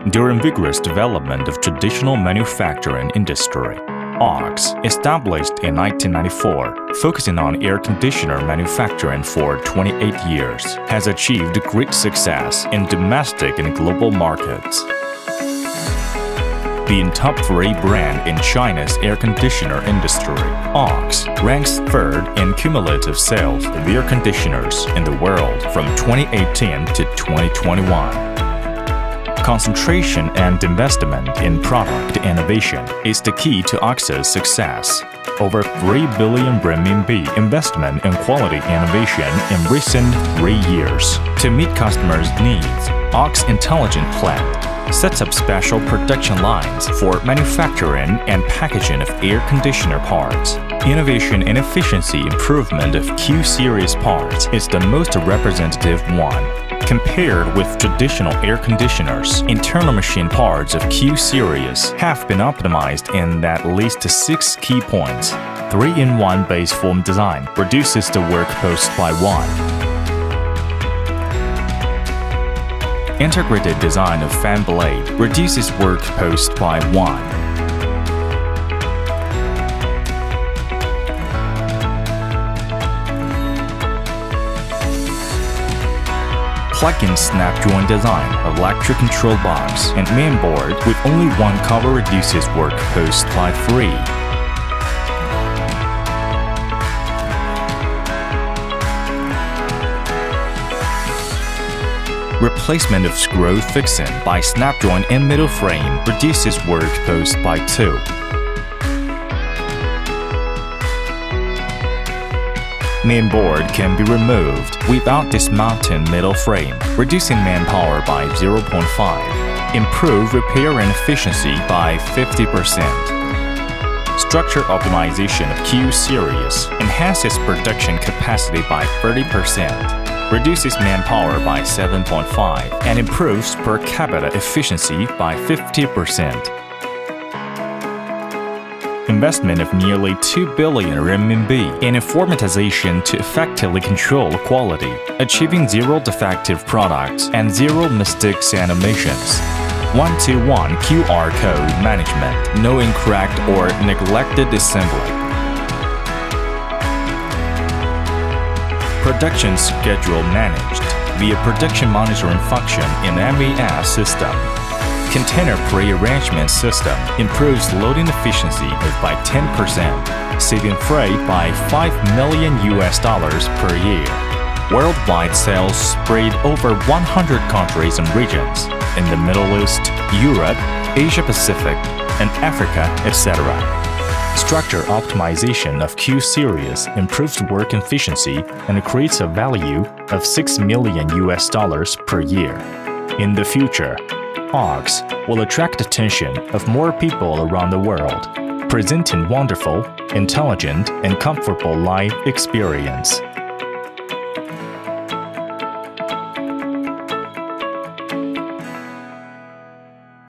During vigorous development of traditional manufacturing industry, AUX, established in 1994, focusing on air conditioner manufacturing for 28 years, has achieved great success in domestic and global markets. Being top 3 brand in China's air conditioner industry, AUX ranks 3rd in cumulative sales of air conditioners in the world from 2018 to 2021. Concentration and investment in product innovation is the key to AUX's success. Over 3 billion renminbi investment in quality innovation in recent 3 years. To meet customers' needs, AUX Intelligent Plant sets up special production lines for manufacturing and packaging of air conditioner parts. Innovation and efficiency improvement of Q-series parts is the most representative one. Compared with traditional air conditioners, internal machine parts of Q-series have been optimized in at least 6 key points. 3-in-1 base form design reduces the work post by 1. Integrated design of fan blade reduces work post by 1. Plug-in snap-joint design of electric control box and mainboard with only 1 cover reduces work post by 3. Replacement of screw fixing by snap-joint and middle frame reduces work post by 2. Mainboard can be removed without dismounting middle frame, reducing manpower by 0.5. Improve repairing efficiency by 50%. Structure optimization of Q-series enhances production capacity by 30%, reduces manpower by 7.5, and improves per capita efficiency by 50%. Investment of nearly 2 billion renminbi in informatization to effectively control quality, achieving 0 defective products and 0 mistakes and omissions. 1-to-1 QR code management, no incorrect or neglected assembly. Production schedule managed via production monitoring function in MES system. Container pre-arrangement system improves loading efficiency by 10%, saving freight by $5 million per year. Worldwide sales spread over 100 countries and regions in the Middle East, Europe, Asia Pacific, and Africa, etc. Structure optimization of Q-series improves work efficiency and creates a value of $6 million per year. In the future, AUX will attract attention of more people around the world, presenting wonderful, intelligent, and comfortable life experience.